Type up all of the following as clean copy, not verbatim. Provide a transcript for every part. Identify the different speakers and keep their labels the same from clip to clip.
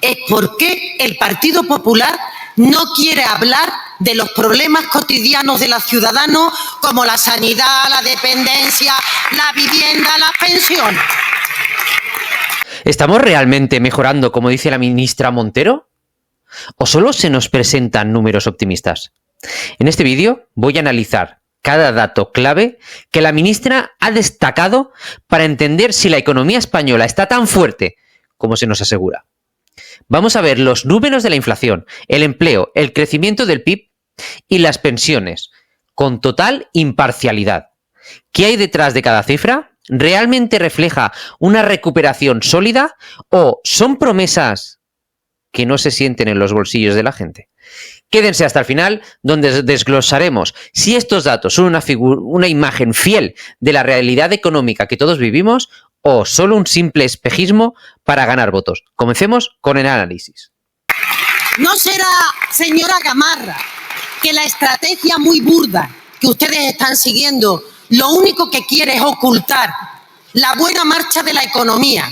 Speaker 1: es por qué el Partido Popular no quiere hablar de los problemas cotidianos de los ciudadanos como la sanidad, la dependencia, la vivienda, las pensiones.
Speaker 2: ¿Estamos realmente mejorando, como dice la ministra Montero? ¿O solo se nos presentan números optimistas? En este vídeo voy a analizar cada dato clave que la ministra ha destacado para entender si la economía española está tan fuerte como se nos asegura. Vamos a ver los números de la inflación, el empleo, el crecimiento del PIB y las pensiones, con total imparcialidad. ¿Qué hay detrás de cada cifra? ¿Realmente refleja una recuperación sólida o son promesas que no se sienten en los bolsillos de la gente? Quédense hasta el final, donde desglosaremos si estos datos son una imagen fiel de la realidad económica que todos vivimos o solo un simple espejismo para ganar votos. Comencemos con el análisis.
Speaker 1: ¿No será, señora Gamarra, que la estrategia muy burda que ustedes están siguiendo lo único que quiere es ocultar la buena marcha de la economía?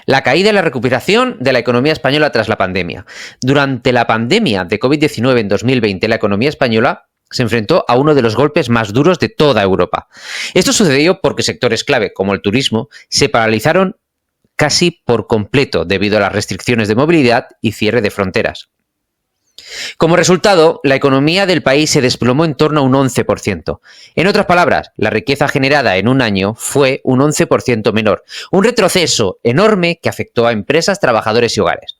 Speaker 2: La caída y la recuperación de la economía española tras la pandemia. Durante la pandemia de COVID-19 en 2020, la economía española se enfrentó a uno de los golpes más duros de toda Europa. Esto sucedió porque sectores clave, como el turismo, se paralizaron casi por completo debido a las restricciones de movilidad y cierre de fronteras. Como resultado, la economía del país se desplomó en torno a un 11%. En otras palabras, la riqueza generada en un año fue un 11% menor, un retroceso enorme que afectó a empresas, trabajadores y hogares.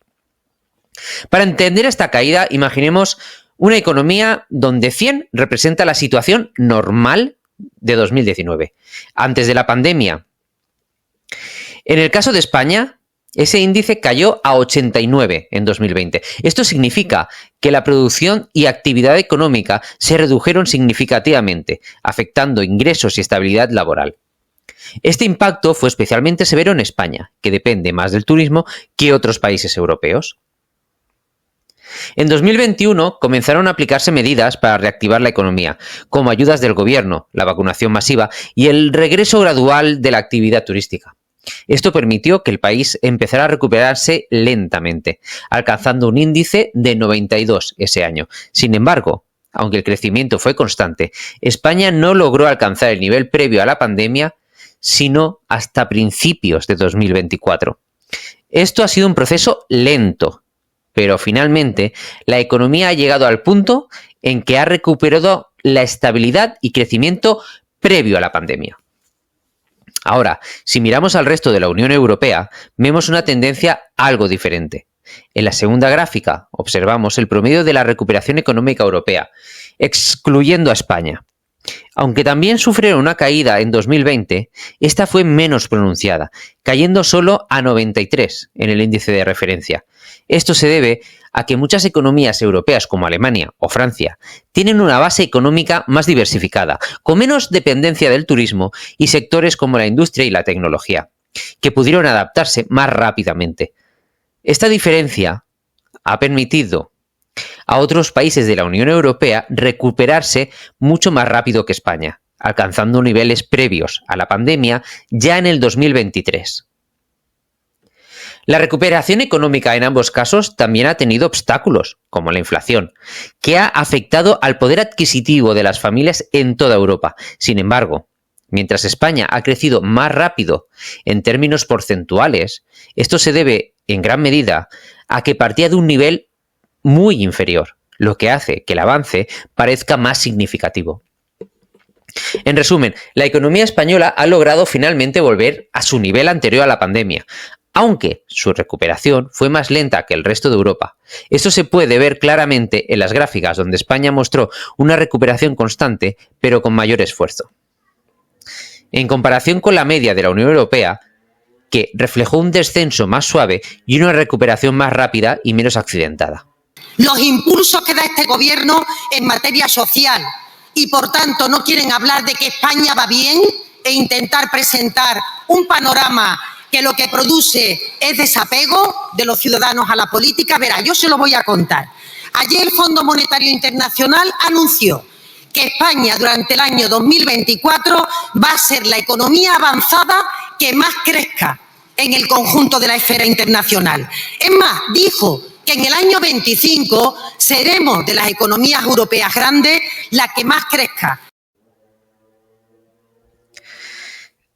Speaker 2: Para entender esta caída, imaginemos una economía donde 100 representa la situación normal de 2019, antes de la pandemia. En el caso de España, ese índice cayó a 89 en 2020. Esto significa que la producción y actividad económica se redujeron significativamente, afectando ingresos y estabilidad laboral. Este impacto fue especialmente severo en España, que depende más del turismo que otros países europeos. En 2021 comenzaron a aplicarse medidas para reactivar la economía, como ayudas del gobierno, la vacunación masiva y el regreso gradual de la actividad turística. Esto permitió que el país empezara a recuperarse lentamente, alcanzando un índice de 92 ese año. Sin embargo, aunque el crecimiento fue constante, España no logró alcanzar el nivel previo a la pandemia, sino hasta principios de 2024. Esto ha sido un proceso lento, pero finalmente la economía ha llegado al punto en que ha recuperado la estabilidad y crecimiento previo a la pandemia. Ahora, si miramos al resto de la Unión Europea, vemos una tendencia algo diferente. En la segunda gráfica observamos el promedio de la recuperación económica europea, excluyendo a España. Aunque también sufrieron una caída en 2020, esta fue menos pronunciada, cayendo solo a 93 en el índice de referencia. Esto se debe a que muchas economías europeas como Alemania o Francia tienen una base económica más diversificada, con menos dependencia del turismo y sectores como la industria y la tecnología, que pudieron adaptarse más rápidamente. Esta diferencia ha permitido a otros países de la Unión Europea recuperarse mucho más rápido que España, alcanzando niveles previos a la pandemia ya en el 2023. La recuperación económica en ambos casos también ha tenido obstáculos, como la inflación, que ha afectado al poder adquisitivo de las familias en toda Europa. Sin embargo, mientras España ha crecido más rápido en términos porcentuales, esto se debe en gran medida a que partía de un nivel muy inferior, lo que hace que el avance parezca más significativo. En resumen, la economía española ha logrado finalmente volver a su nivel anterior a la pandemia, aunque su recuperación fue más lenta que el resto de Europa. Esto se puede ver claramente en las gráficas donde España mostró una recuperación constante, pero con mayor esfuerzo. En comparación con la media de la Unión Europea, que reflejó un descenso más suave y una recuperación más rápida y menos accidentada.
Speaker 1: Los impulsos que da este gobierno en materia social y, por tanto, no quieren hablar de que España va bien e intentar presentar un panorama que lo que produce es desapego de los ciudadanos a la política. Verá, yo se lo voy a contar. Ayer el Fondo Monetario Internacional anunció que España durante el año 2024 va a ser la economía avanzada que más crezca en el conjunto de la esfera internacional. Es más, dijo que en el año 25 seremos de las economías europeas grandes la que más crezca.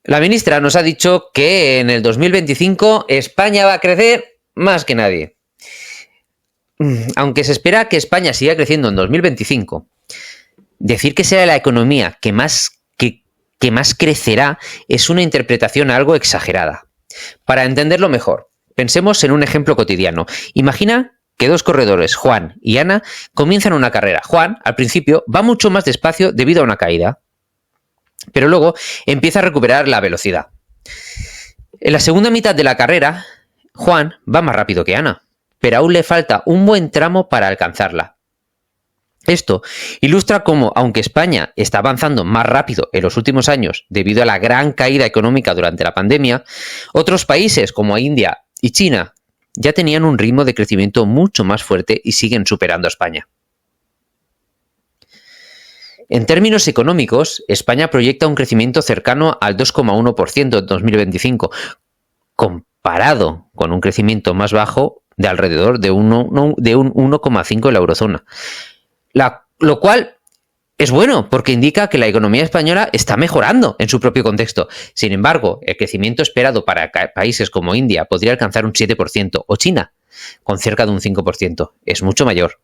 Speaker 2: La ministra nos ha dicho que en el 2025 España va a crecer más que nadie. Aunque se espera que España siga creciendo en 2025, decir que será la economía que más crecerá es una interpretación algo exagerada. Para entenderlo mejor, pensemos en un ejemplo cotidiano. Imagina que dos corredores, Juan y Ana, comienzan una carrera. Juan, al principio, va mucho más despacio debido a una caída, pero luego empieza a recuperar la velocidad. En la segunda mitad de la carrera, Juan va más rápido que Ana, pero aún le falta un buen tramo para alcanzarla. Esto ilustra cómo, aunque España está avanzando más rápido en los últimos años debido a la gran caída económica durante la pandemia, otros países como India y China ya tenían un ritmo de crecimiento mucho más fuerte y siguen superando a España. En términos económicos, España proyecta un crecimiento cercano al 2,1% en 2025, comparado con un crecimiento más bajo de alrededor de un 1,5% en la eurozona. Lo cual es bueno porque indica que la economía española está mejorando en su propio contexto. Sin embargo, el crecimiento esperado para países como India podría alcanzar un 7% o China, con cerca de un 5%. Es mucho mayor.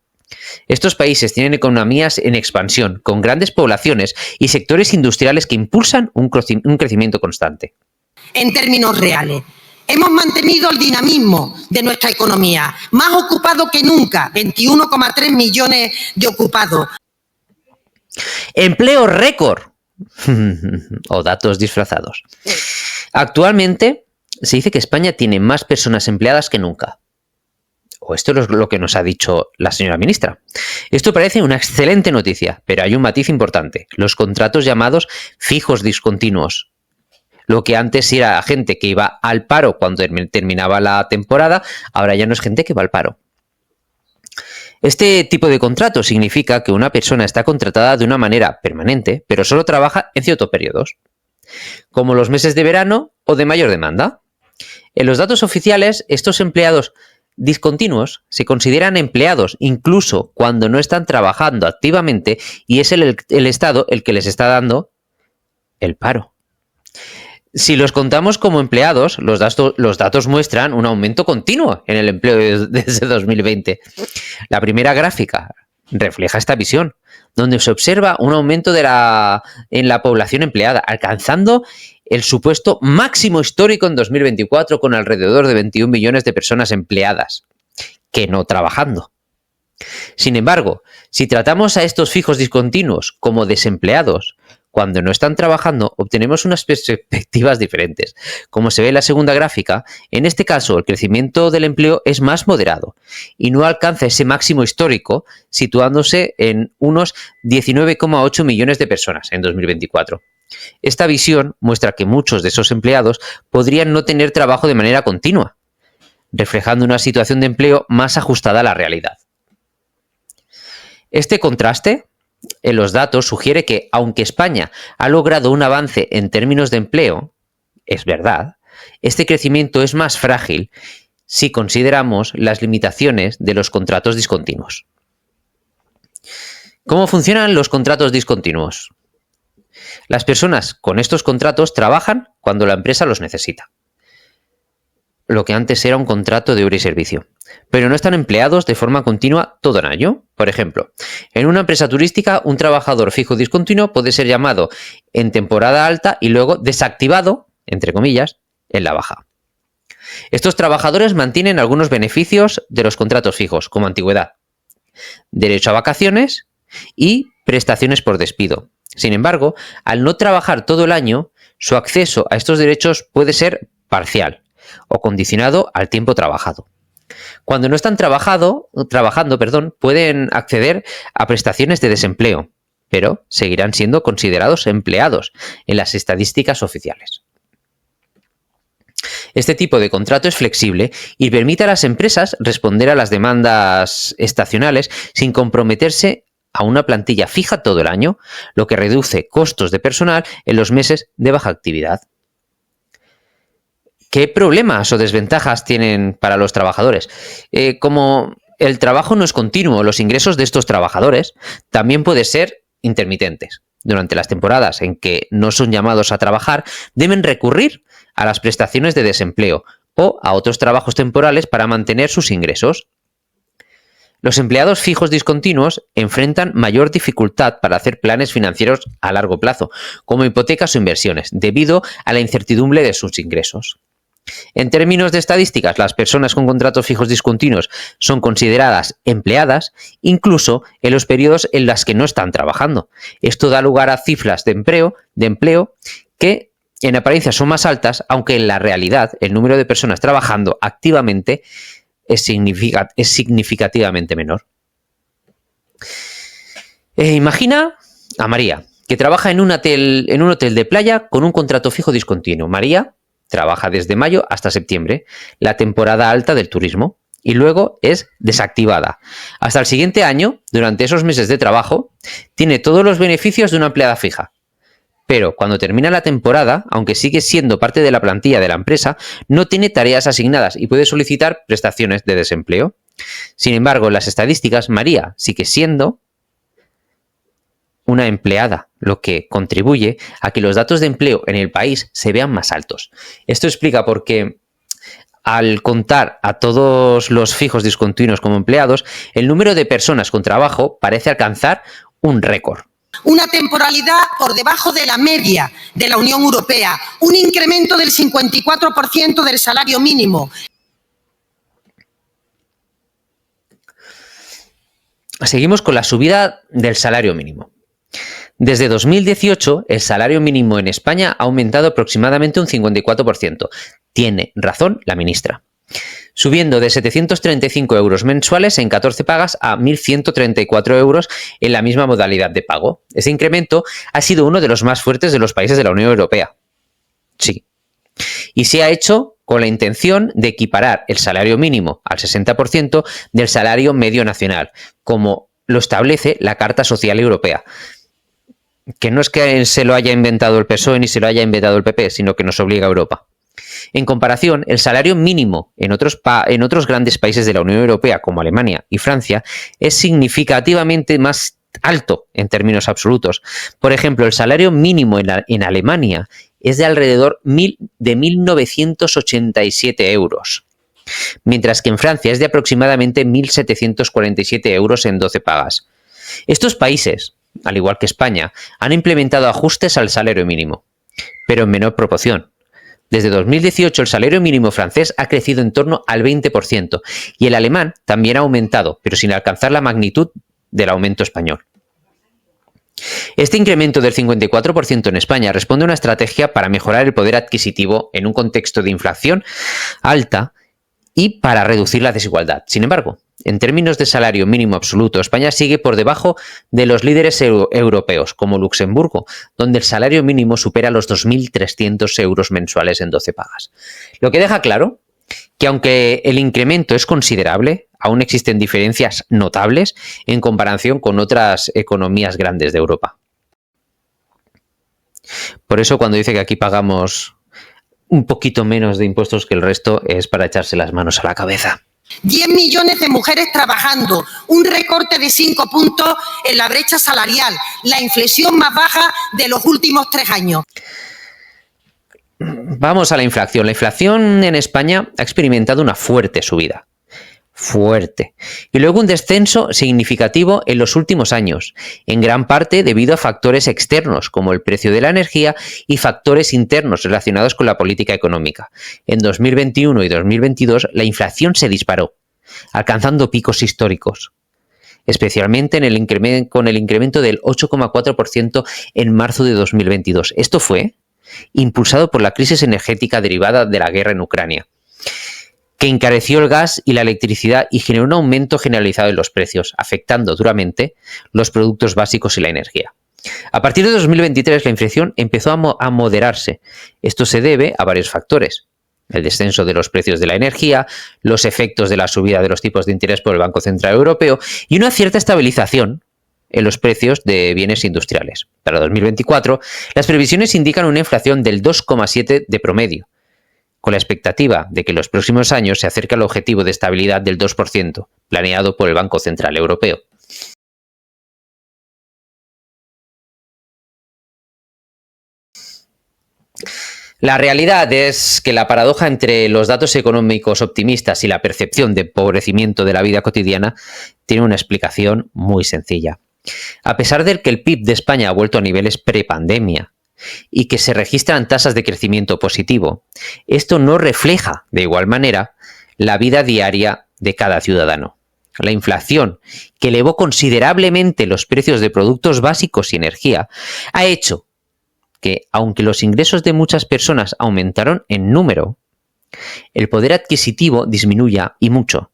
Speaker 2: Estos países tienen economías en expansión, con grandes poblaciones y sectores industriales que impulsan un crecimiento constante.
Speaker 1: En términos reales, hemos mantenido el dinamismo de nuestra economía, más ocupado que nunca, 21,3 millones de ocupados.
Speaker 2: Empleo récord o datos disfrazados. Actualmente se dice que España tiene más personas empleadas que nunca. O esto es lo que nos ha dicho la señora ministra. Esto parece una excelente noticia, pero hay un matiz importante. Los contratos llamados fijos discontinuos. Lo que antes era gente que iba al paro cuando terminaba la temporada, ahora ya no es gente que va al paro. Este tipo de contrato significa que una persona está contratada de una manera permanente, pero solo trabaja en ciertos periodos, como los meses de verano o de mayor demanda. En los datos oficiales, estos empleados discontinuos se consideran empleados incluso cuando no están trabajando activamente y es el Estado el que les está dando el paro. Si los contamos como empleados, los datos muestran un aumento continuo en el empleo desde 2020. La primera gráfica refleja esta visión, donde se observa un aumento en la población empleada, alcanzando el supuesto máximo histórico en 2024 con alrededor de 21 millones de personas empleadas, que no trabajando. Sin embargo, si tratamos a estos fijos discontinuos como desempleados, cuando no están trabajando, obtenemos unas perspectivas diferentes. Como se ve en la segunda gráfica, en este caso el crecimiento del empleo es más moderado y no alcanza ese máximo histórico, situándose en unos 19,8 millones de personas en 2024. Esta visión muestra que muchos de esos empleados podrían no tener trabajo de manera continua, reflejando una situación de empleo más ajustada a la realidad. Este contraste en los datos sugiere que, aunque España ha logrado un avance en términos de empleo, es verdad, este crecimiento es más frágil si consideramos las limitaciones de los contratos discontinuos. ¿Cómo funcionan los contratos discontinuos? Las personas con estos contratos trabajan cuando la empresa los necesita, lo que antes era un contrato de hora y servicio, pero no están empleados de forma continua todo el año. Por ejemplo, en una empresa turística, un trabajador fijo discontinuo puede ser llamado en temporada alta y luego desactivado, entre comillas, en la baja. Estos trabajadores mantienen algunos beneficios de los contratos fijos, como antigüedad, derecho a vacaciones y prestaciones por despido. Sin embargo, al no trabajar todo el año, su acceso a estos derechos puede ser parcial o condicionado al tiempo trabajado. Cuando no están trabajando, pueden acceder a prestaciones de desempleo, pero seguirán siendo considerados empleados en las estadísticas oficiales. Este tipo de contrato es flexible y permite a las empresas responder a las demandas estacionales sin comprometerse a una plantilla fija todo el año, lo que reduce costos de personal en los meses de baja actividad. ¿Qué problemas o desventajas tienen para los trabajadores? Como el trabajo no es continuo, los ingresos de estos trabajadores también pueden ser intermitentes. Durante las temporadas en que no son llamados a trabajar, deben recurrir a las prestaciones de desempleo o a otros trabajos temporales para mantener sus ingresos. Los empleados fijos discontinuos enfrentan mayor dificultad para hacer planes financieros a largo plazo, como hipotecas o inversiones, debido a la incertidumbre de sus ingresos. En términos de estadísticas, las personas con contratos fijos discontinuos son consideradas empleadas incluso en los periodos en los que no están trabajando. Esto da lugar a cifras de empleo que en apariencia son más altas, aunque en la realidad el número de personas trabajando activamente es significativamente menor. Imagina a María, que trabaja en un hotel de playa con un contrato fijo discontinuo. María trabaja desde mayo hasta septiembre, la temporada alta del turismo, y luego es desactivada. Hasta el siguiente año, durante esos meses de trabajo, tiene todos los beneficios de una empleada fija. Pero cuando termina la temporada, aunque sigue siendo parte de la plantilla de la empresa, no tiene tareas asignadas y puede solicitar prestaciones de desempleo. Sin embargo, en las estadísticas, María sigue siendo una empleada, lo que contribuye a que los datos de empleo en el país se vean más altos. Esto explica por qué, al contar a todos los fijos discontinuos como empleados, el número de personas con trabajo parece alcanzar un récord.
Speaker 1: Una temporalidad por debajo de la media de la Unión Europea, un incremento del 54% del salario mínimo.
Speaker 2: Seguimos con la subida del salario mínimo. Desde 2018, el salario mínimo en España ha aumentado aproximadamente un 54%. Tiene razón la ministra. Subiendo de 735 euros mensuales en 14 pagas a 1.134 euros en la misma modalidad de pago. Ese incremento ha sido uno de los más fuertes de los países de la Unión Europea. Sí. Y se ha hecho con la intención de equiparar el salario mínimo al 60% del salario medio nacional, como lo establece la Carta Social Europea. Que no es que se lo haya inventado el PSOE ni se lo haya inventado el PP, sino que nos obliga a Europa. En comparación, el salario mínimo en otros grandes países de la Unión Europea, como Alemania y Francia, es significativamente más alto en términos absolutos. Por ejemplo, el salario mínimo en Alemania es de alrededor de 1.987 euros, mientras que en Francia es de aproximadamente 1.747 euros en 12 pagas. Estos países, al igual que España, han implementado ajustes al salario mínimo, pero en menor proporción. Desde 2018 el salario mínimo francés ha crecido en torno al 20% y el alemán también ha aumentado, pero sin alcanzar la magnitud del aumento español. Este incremento del 54% en España responde a una estrategia para mejorar el poder adquisitivo en un contexto de inflación alta y para reducir la desigualdad. Sin embargo, en términos de salario mínimo absoluto, España sigue por debajo de los líderes europeos, como Luxemburgo, donde el salario mínimo supera los 2.300 euros mensuales en 12 pagas. Lo que deja claro que aunque el incremento es considerable, aún existen diferencias notables en comparación con otras economías grandes de Europa. Por eso cuando dice que aquí pagamos un poquito menos de impuestos que el resto, es para echarse las manos a la cabeza.
Speaker 1: 10 millones de mujeres trabajando, un recorte de 5 puntos en la brecha salarial, la inflación más baja de los últimos 3 años.
Speaker 2: Vamos a la inflación. La inflación en España ha experimentado una fuerte subida. Fuerte. Y luego un descenso significativo en los últimos años, en gran parte debido a factores externos como el precio de la energía y factores internos relacionados con la política económica. En 2021 y 2022 la inflación se disparó, alcanzando picos históricos, especialmente con el incremento del 8,4% en marzo de 2022. Esto fue impulsado por la crisis energética derivada de la guerra en Ucrania, que encareció el gas y la electricidad y generó un aumento generalizado en los precios, afectando duramente los productos básicos y la energía. A partir de 2023 la inflación empezó a moderarse. Esto se debe a varios factores: el descenso de los precios de la energía, los efectos de la subida de los tipos de interés por el Banco Central Europeo y una cierta estabilización en los precios de bienes industriales. Para 2024, las previsiones indican una inflación del 2,7% de promedio, con la expectativa de que en los próximos años se acerque al objetivo de estabilidad del 2%, planeado por el Banco Central Europeo. La realidad es que la paradoja entre los datos económicos optimistas y la percepción de empobrecimiento de la vida cotidiana tiene una explicación muy sencilla. A pesar de que el PIB de España ha vuelto a niveles prepandemia y que se registran tasas de crecimiento positivo, esto no refleja de igual manera la vida diaria de cada ciudadano. La inflación, que elevó considerablemente los precios de productos básicos y energía, ha hecho que, aunque los ingresos de muchas personas aumentaron en número, el poder adquisitivo disminuya y mucho.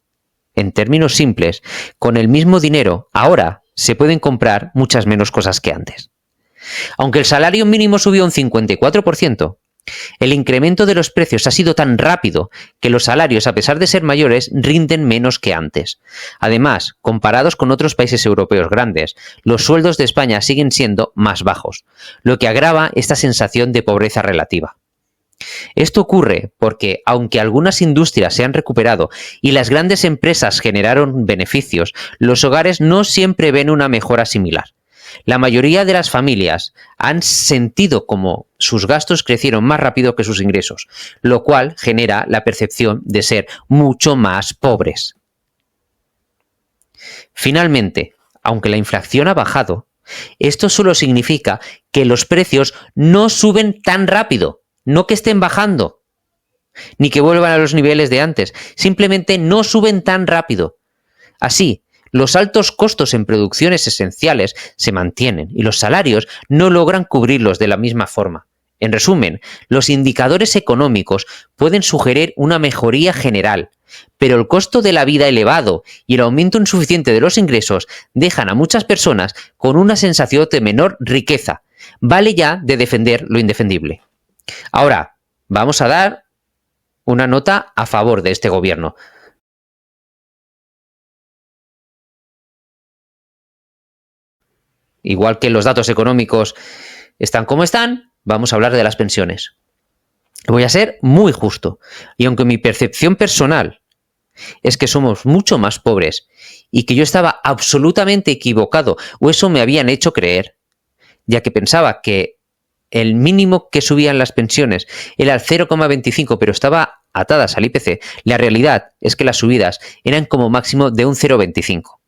Speaker 2: En términos simples, con el mismo dinero, ahora se pueden comprar muchas menos cosas que antes. Aunque el salario mínimo subió un 54%, el incremento de los precios ha sido tan rápido que los salarios, a pesar de ser mayores, rinden menos que antes. Además, comparados con otros países europeos grandes, los sueldos de España siguen siendo más bajos, lo que agrava esta sensación de pobreza relativa. Esto ocurre porque, aunque algunas industrias se han recuperado y las grandes empresas generaron beneficios, los hogares no siempre ven una mejora similar. La mayoría de las familias han sentido como sus gastos crecieron más rápido que sus ingresos, lo cual genera la percepción de ser mucho más pobres. Finalmente, aunque la inflación ha bajado, esto solo significa que los precios no suben tan rápido, no que estén bajando, ni que vuelvan a los niveles de antes, simplemente no suben tan rápido. Así, los altos costos en producciones esenciales se mantienen y los salarios no logran cubrirlos de la misma forma. En resumen, los indicadores económicos pueden sugerir una mejoría general, pero el costo de la vida elevado y el aumento insuficiente de los ingresos dejan a muchas personas con una sensación de menor riqueza. Vale ya de defender lo indefendible. Ahora, vamos a dar una nota a favor de este gobierno. Igual que los datos económicos están como están, vamos a hablar de las pensiones. Voy a ser muy justo, y aunque mi percepción personal es que somos mucho más pobres y que yo estaba absolutamente equivocado, o eso me habían hecho creer, ya que pensaba que el mínimo que subían las pensiones era el 0,25, pero estaba atadas al IPC, la realidad es que las subidas eran como máximo de un 0,25.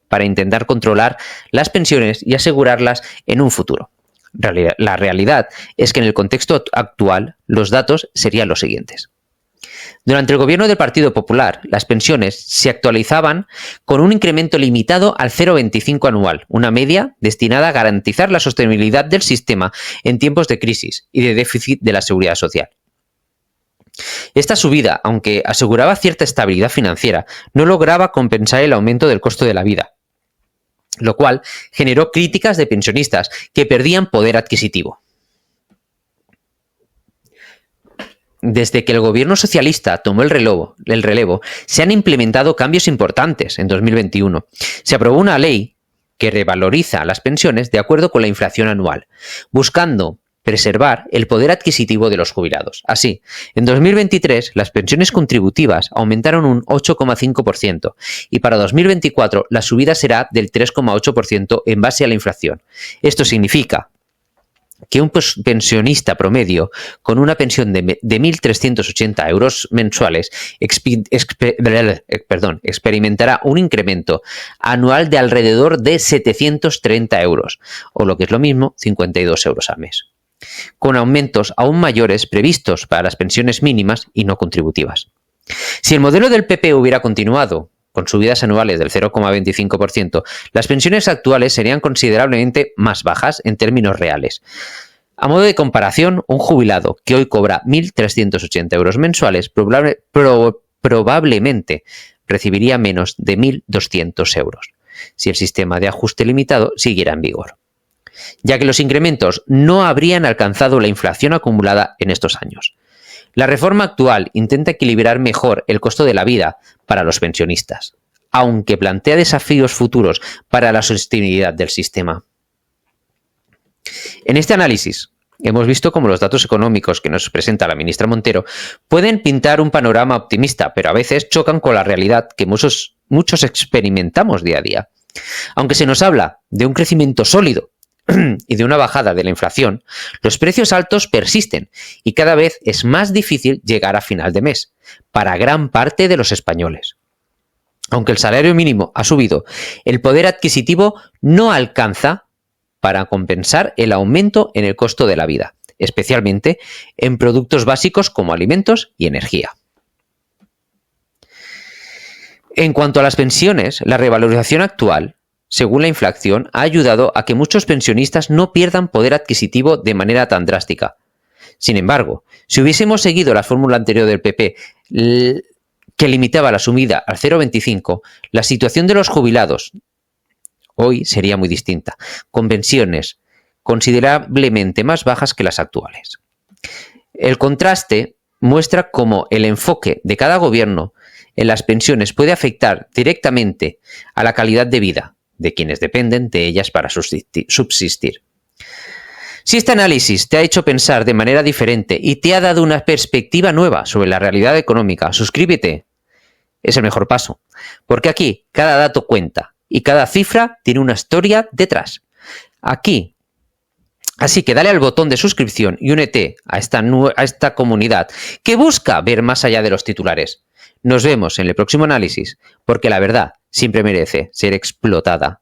Speaker 2: Para intentar controlar las pensiones y asegurarlas en un futuro. La realidad es que en el contexto actual los datos serían los siguientes. Durante el gobierno del Partido Popular, las pensiones se actualizaban con un incremento limitado al 0,25 anual, una media destinada a garantizar la sostenibilidad del sistema en tiempos de crisis y de déficit de la seguridad social. Esta subida, aunque aseguraba cierta estabilidad financiera, no lograba compensar el aumento del costo de la vida, lo cual generó críticas de pensionistas que perdían poder adquisitivo. Desde que el gobierno socialista tomó el relevo, se han implementado cambios importantes en 2021. Se aprobó una ley que revaloriza las pensiones de acuerdo con la inflación anual, buscando preservar el poder adquisitivo de los jubilados. Así, en 2023 las pensiones contributivas aumentaron un 8,5% y para 2024 la subida será del 3,8% en base a la inflación. Esto significa que un pensionista promedio con una pensión de 1.380 euros mensuales experimentará un incremento anual de alrededor de 730 euros, o lo que es lo mismo, 52 euros al mes, con aumentos aún mayores previstos para las pensiones mínimas y no contributivas. Si el modelo del PP hubiera continuado con subidas anuales del 0,25%, las pensiones actuales serían considerablemente más bajas en términos reales. A modo de comparación, un jubilado que hoy cobra 1.380 euros mensuales probablemente recibiría menos de 1.200 euros, si el sistema de ajuste limitado siguiera en vigor, ya que los incrementos no habrían alcanzado la inflación acumulada en estos años. La reforma actual intenta equilibrar mejor el costo de la vida para los pensionistas, aunque plantea desafíos futuros para la sostenibilidad del sistema. En este análisis, hemos visto cómo los datos económicos que nos presenta la ministra Montero pueden pintar un panorama optimista, pero a veces chocan con la realidad que muchos experimentamos día a día. Aunque se nos habla de un crecimiento sólido y de una bajada de la inflación, los precios altos persisten y cada vez es más difícil llegar a final de mes para gran parte de los españoles. Aunque el salario mínimo ha subido, el poder adquisitivo no alcanza para compensar el aumento en el costo de la vida, especialmente en productos básicos como alimentos y energía. En cuanto a las pensiones, la revalorización actual, según la inflación, ha ayudado a que muchos pensionistas no pierdan poder adquisitivo de manera tan drástica. Sin embargo, si hubiésemos seguido la fórmula anterior del PP, que limitaba la subida al 0,25, la situación de los jubilados hoy sería muy distinta, con pensiones considerablemente más bajas que las actuales. El contraste muestra cómo el enfoque de cada gobierno en las pensiones puede afectar directamente a la calidad de vida de quienes dependen de ellas para subsistir. Si este análisis te ha hecho pensar de manera diferente y te ha dado una perspectiva nueva sobre la realidad económica, suscríbete. Es el mejor paso, porque aquí cada dato cuenta y cada cifra tiene una historia detrás. Así que dale al botón de suscripción y únete a esta comunidad que busca ver más allá de los titulares. Nos vemos en el próximo análisis, porque la verdad siempre merece ser explotada.